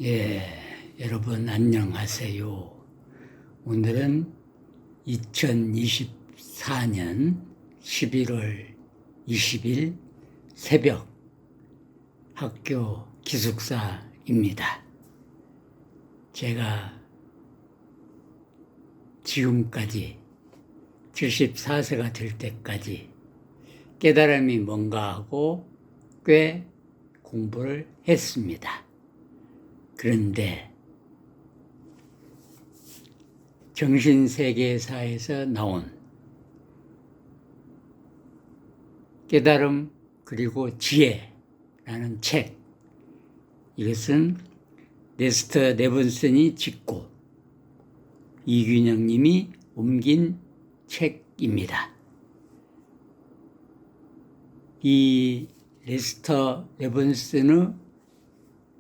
여러분 안녕하세요. 오늘은 2024년 11월 20일 새벽 학교 기숙사입니다. 제가 지금까지 74세가 될 때까지 깨달음이 뭔가 하고 꽤 공부를 했습니다. 그런데 정신세계사에서 나온 깨달음 그리고 지혜라는 책, 이것은 레스터 레븐슨이 짓고 이균영님이 옮긴 책입니다. 이 레스터 레븐슨의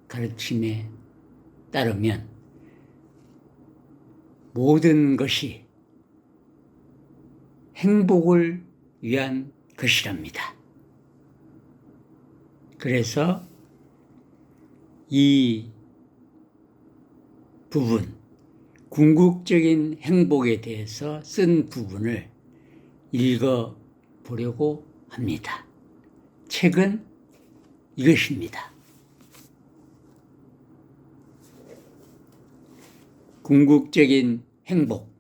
가르침에 따르면 모든 것이 행복을 위한 것이랍니다. 그래서 이 부분, 궁극적인 행복에 대해서 쓴 부분을 읽어보려고 합니다. 책은 이것입니다. 궁극적인 행복,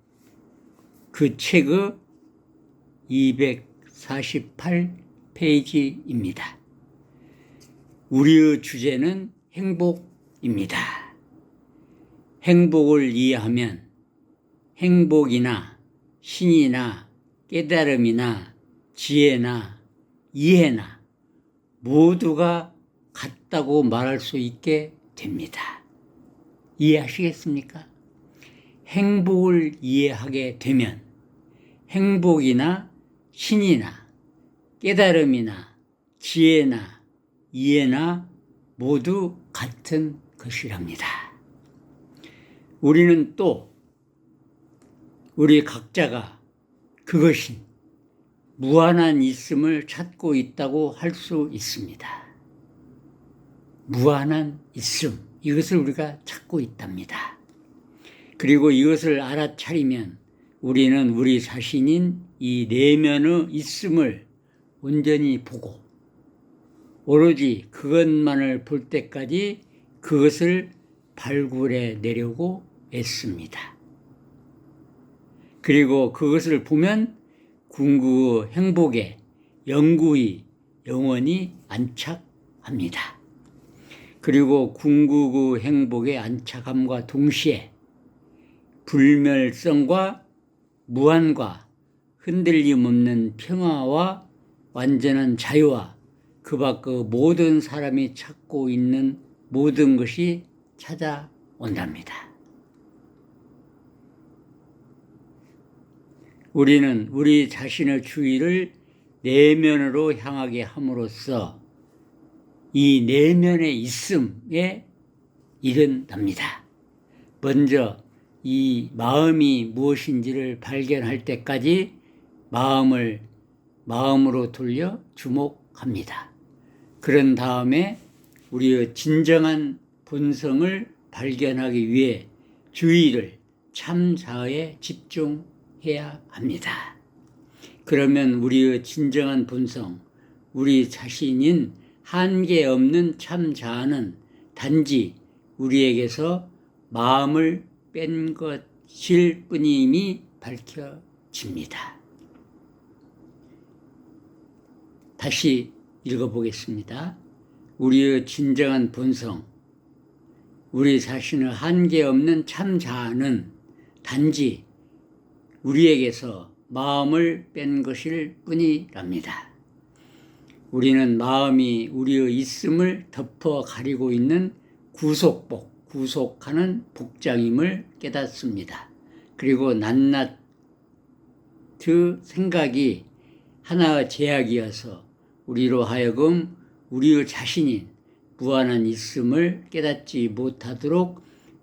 그 책의 248페이지입니다. 우리의 주제는 행복입니다. 행복을 이해하면 행복이나 신이나 깨달음이나 지혜나 이해나 모두가 같다고 말할 수 있게 됩니다. 이해하시겠습니까? 행복을 이해하게 되면 행복이나 신이나 깨달음이나 지혜나 이해나 모두 같은 것이랍니다. 우리는 또 우리 각자가 그것인 무한한 있음을 찾고 있다고 할 수 있습니다. 무한한 있음, 이것을 우리가 찾고 있답니다. 그리고 이것을 알아차리면 우리는 우리 자신인 이 내면의 있음을 온전히 보고 오로지 그것만을 볼 때까지 그것을 발굴해 내려고 애씁니다. 그리고 그것을 보면 궁극의 행복에 영구히 영원히 안착합니다. 그리고 궁극의 행복에 안착함과 동시에 불멸성과 무한과 흔들림 없는 평화와 완전한 자유와 그 밖의 모든 사람이 찾고 있는 모든 것이 찾아온답니다. 우리는 우리 자신의 주의를 내면으로 향하게 함으로써 이 내면의 있음에 이른답니다. 먼저 이 마음이 무엇인지를 발견할 때까지 마음으로 돌려 주목합니다. 그런 다음에 우리의 진정한 본성을 발견하기 위해 주의를 참자에 집중해야 합니다. 그러면 우리의 진정한 본성, 우리 자신인 한계 없는 참자는 단지 우리에게서 마음을 뺀 것일 뿐임이 밝혀집니다. 다시 읽어보겠습니다. 우리의 진정한 본성, 우리 자신의 한계 없는 참자아는 단지 우리에게서 마음을 뺀 것일 뿐이랍니다. 우리는 마음이 우리의 있음을 덮어 가리고 있는 구속하는 복장임을 깨닫습니다. 그리고 낱낱 그 생각이 하나의 제약이어서 우리로 하여금 우리의 자신인 무한한 있음을 깨닫지 못하도록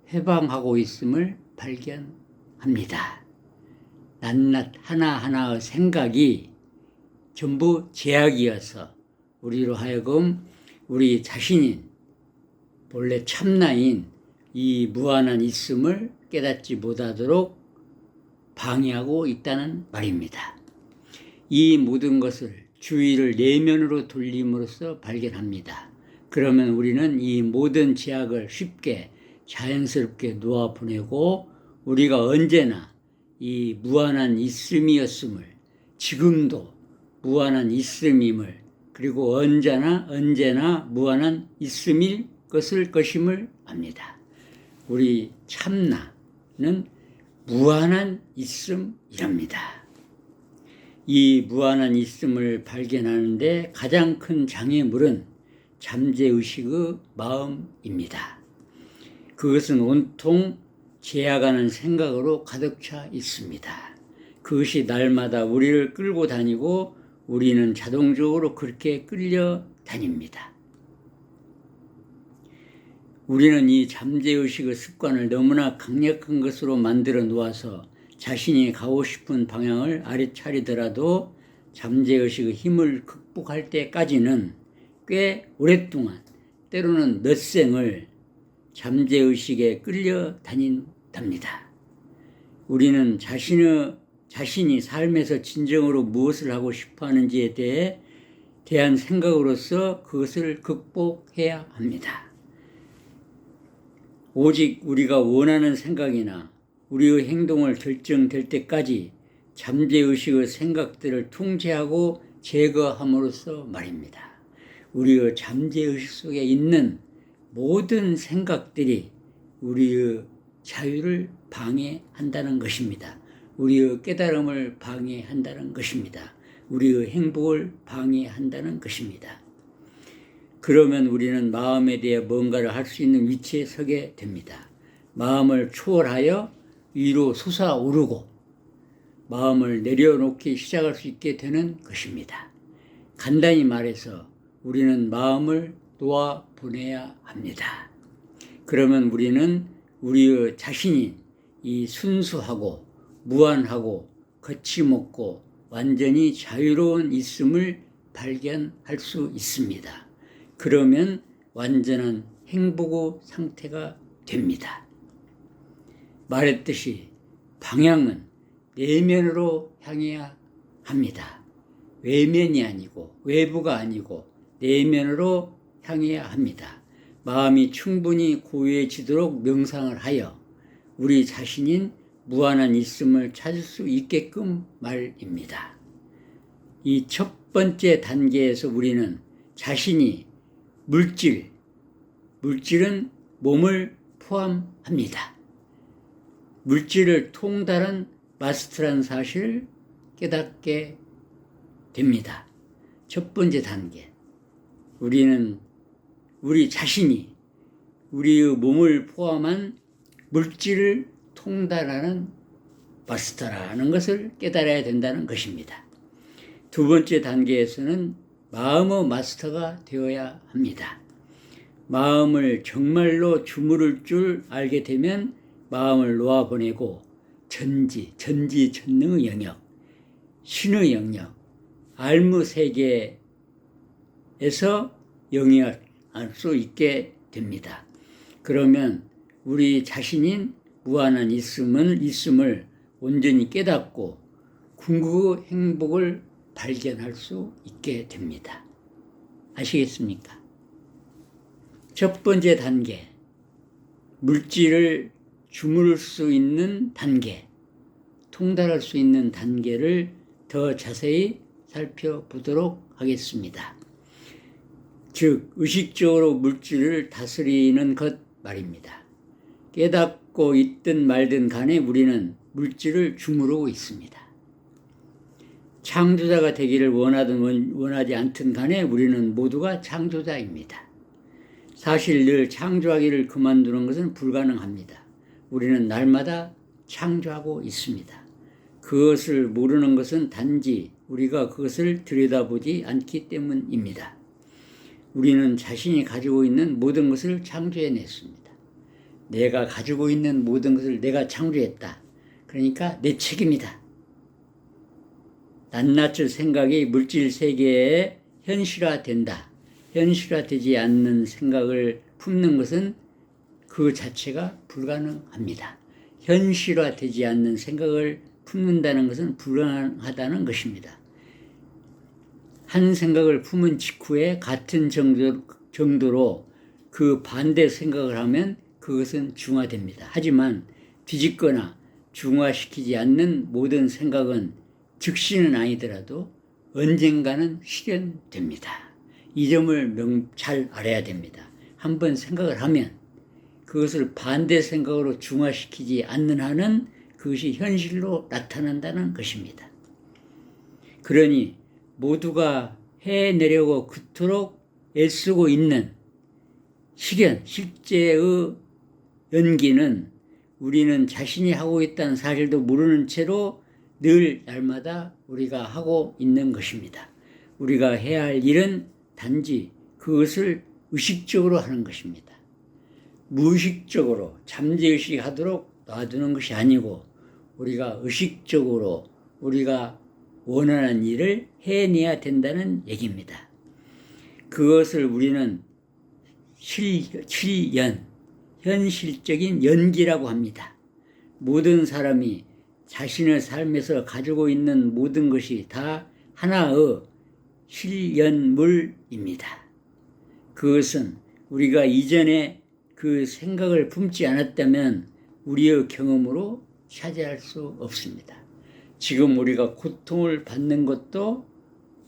회방하고 있음을 발견합니다. 낱낱 하나하나의 생각이 전부 제약이어서 우리로 하여금 우리 자신인 본래 참나인 이 무한한 있음을 깨닫지 못하도록 방해하고 있다는 말입니다. 이 모든 것을 주의를 내면으로 돌림으로써 발견합니다. 그러면 우리는 이 모든 제약을 쉽게 자연스럽게 놓아보내고 우리가 언제나 이 무한한 있음이었음을, 지금도 무한한 있음임을, 그리고 언제나 무한한 있음일 것임을 압니다. 우리 참나는 무한한 있음이랍니다. 이 무한한 있음을 발견하는데 가장 큰 장애물은 잠재의식의 마음입니다. 그것은 온통 제약하는 생각으로 가득 차 있습니다. 그것이 날마다 우리를 끌고 다니고 우리는 자동적으로 그렇게 끌려다닙니다. 우리는 이 잠재의식의 습관을 너무나 강력한 것으로 만들어 놓아서 자신이 가고 싶은 방향을 알아차리더라도 잠재의식의 힘을 극복할 때까지는 꽤 오랫동안, 때로는 몇 생을 잠재의식에 끌려다닌답니다. 우리는 자신이 삶에서 진정으로 무엇을 하고 싶어 하는지에 대한 생각으로서 그것을 극복해야 합니다. 오직 우리가 원하는 생각이나 우리의 행동을 결정될 때까지 잠재의식의 생각들을 통제하고 제거함으로써 말입니다. 우리의 잠재의식 속에 있는 모든 생각들이 우리의 자유를 방해한다는 것입니다. 우리의 깨달음을 방해한다는 것입니다. 우리의 행복을 방해한다는 것입니다. 그러면 우리는 마음에 대해 뭔가를 할 수 있는 위치에 서게 됩니다. 마음을 초월하여 위로 솟아오르고 마음을 내려놓기 시작할 수 있게 되는 것입니다. 간단히 말해서 우리는 마음을 놓아보내야 합니다. 그러면 우리는 우리의 자신인 이 순수하고 무한하고 거침없고 완전히 자유로운 있음을 발견할 수 있습니다. 그러면 완전한 행복의 상태가 됩니다. 말했듯이 방향은 내면으로 향해야 합니다. 외면이 아니고 외부가 아니고 내면으로 향해야 합니다. 마음이 충분히 고요해지도록 명상을 하여 우리 자신인 무한한 있음을 찾을 수 있게끔 말입니다. 이 첫 번째 단계에서 우리는 자신이 물질은 몸을 포함합니다. 물질을 통달한 마스터라는 사실을 깨닫게 됩니다. 첫 번째 단계. 우리는 우리 자신이 우리의 몸을 포함한 물질을 통달하는 마스터라는 것을 깨달아야 된다는 것입니다. 두 번째 단계에서는 마음의 마스터가 되어야 합니다. 마음을 정말로 주무를 줄 알게 되면 마음을 놓아보내고 전지전능의 영역, 신의 영역, 알무 세계에서 영위할 수 있게 됩니다. 그러면 우리 자신인 무한한 있음을 온전히 깨닫고 궁극의 행복을 발견할 수 있게 됩니다. 아시겠습니까? 첫 번째 단계, 물질을 주무를 수 있는 단계, 통달할 수 있는 단계를 더 자세히 살펴보도록 하겠습니다. 즉, 의식적으로 물질을 다스리는 것 말입니다. 깨닫고 있든 말든 간에 우리는 물질을 주무르고 있습니다. 창조자가 되기를 원하든 원하지 않든 간에 우리는 모두가 창조자입니다. 사실 늘 창조하기를 그만두는 것은 불가능합니다. 우리는 날마다 창조하고 있습니다. 그것을 모르는 것은 단지 우리가 그것을 들여다보지 않기 때문입니다. 우리는 자신이 가지고 있는 모든 것을 창조해냈습니다. 내가 가지고 있는 모든 것을 내가 창조했다. 그러니까 내 책임이다. 낱낱을 생각이 물질 세계에 현실화된다. 현실화되지 않는 생각을 품는 것은 그 자체가 불가능합니다. 현실화되지 않는 생각을 품는다는 것은 불가능하다는 것입니다. 한 생각을 품은 직후에 같은 정도로 그 반대 생각을 하면 그것은 중화됩니다. 하지만 뒤집거나 중화시키지 않는 모든 생각은 즉시는 아니더라도 언젠가는 실현됩니다. 이 점을 잘 알아야 됩니다. 한번 생각을 하면 그것을 반대 생각으로 중화시키지 않는 한은 그것이 현실로 나타난다는 것입니다. 그러니 모두가 해내려고 그토록 애쓰고 있는 실제의 연기는 우리는 자신이 하고 있다는 사실도 모르는 채로 늘 날마다 우리가 하고 있는 것입니다. 우리가 해야 할 일은 단지 그것을 의식적으로 하는 것입니다. 무의식적으로 잠재의식하도록 놔두는 것이 아니고 우리가 의식적으로 우리가 원하는 일을 해내야 된다는 얘기입니다. 그것을 우리는 현실적인 연기라고 합니다. 모든 사람이 자신의 삶에서 가지고 있는 모든 것이 다 하나의 실연물입니다. 그것은 우리가 이전에 그 생각을 품지 않았다면 우리의 경험으로 차지할 수 없습니다. 지금 우리가 고통을 받는 것도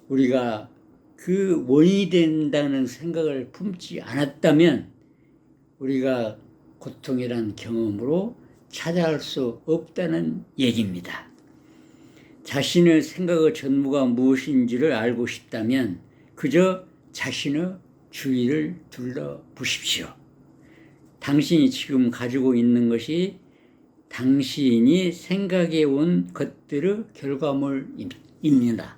우리가 그 원인이 된다는 생각을 품지 않았다면 우리가 고통이란 경험으로 찾아갈 수 없다는 얘기입니다. 자신의 생각의 전부가 무엇인지를 알고 싶다면 그저 자신의 주위를 둘러보십시오. 당신이 지금 가지고 있는 것이 당신이 생각해 온 것들의 결과물입니다.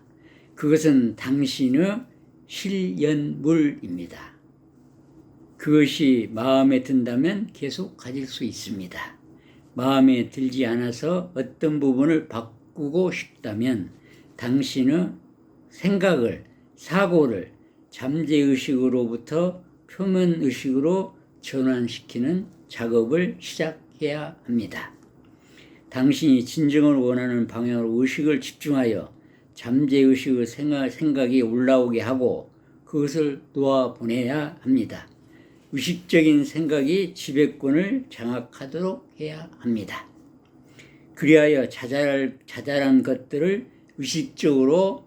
그것은 당신의 실연물입니다. 그것이 마음에 든다면 계속 가질 수 있습니다. 마음에 들지 않아서 어떤 부분을 바꾸고 싶다면 당신의 생각을, 사고를 잠재의식으로부터 표면의식으로 전환시키는 작업을 시작해야 합니다. 당신이 진정을 원하는 방향으로 의식을 집중하여 잠재의식의 생각이 올라오게 하고 그것을 놓아보내야 합니다. 의식적인 생각이 지배권을 장악하도록 해야 합니다. 그리하여 자잘한 것들을 의식적으로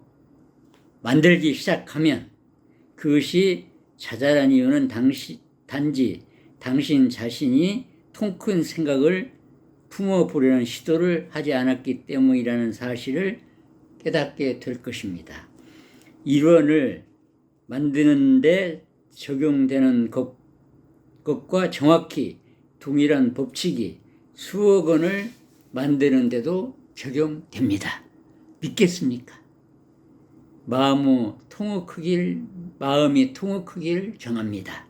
만들기 시작하면 그것이 자잘한 이유는 단지 당신 자신이 통큰 생각을 품어보려는 시도를 하지 않았기 때문이라는 사실을 깨닫게 될 것입니다. 이론을 만드는 데 적용되는 것과 정확히 동일한 법칙이 수억 원을 만드는 데도 적용됩니다. 믿겠습니까? 마음이 통의 크기를 정합니다.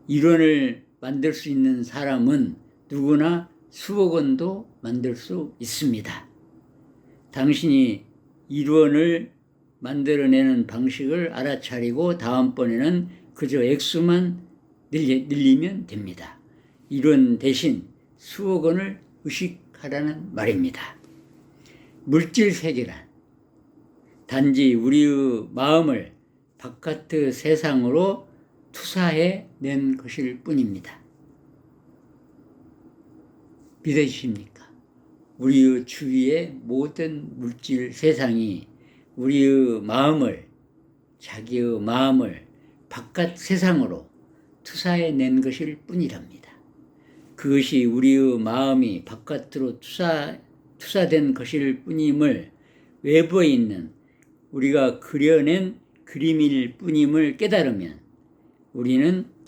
이론을 만들 수 있는 사람은 누구나 수억 원도 만들 수 있습니다. 당신이 이론을 만들어내는 방식을 알아차리고 다음번에는 그저 액수만 늘리면 됩니다. 이론 대신 수억 원을 의식하라는 말입니다. 물질 세계란 단지 우리의 마음을 바깥의 세상으로 투사해 낸 것일 뿐입니다. 믿으십니까? 우리의 주위의 모든 물질 세상이 우리의 마음을, 자기의 마음을 바깥 세상으로 투사해 낸 것일 뿐이랍니다. 그것이 우리의 마음이 바깥으로 투사된 것일 뿐임을 외부에 있는 우리가 그려낸 그림일 뿐임을 깨달으면 우리는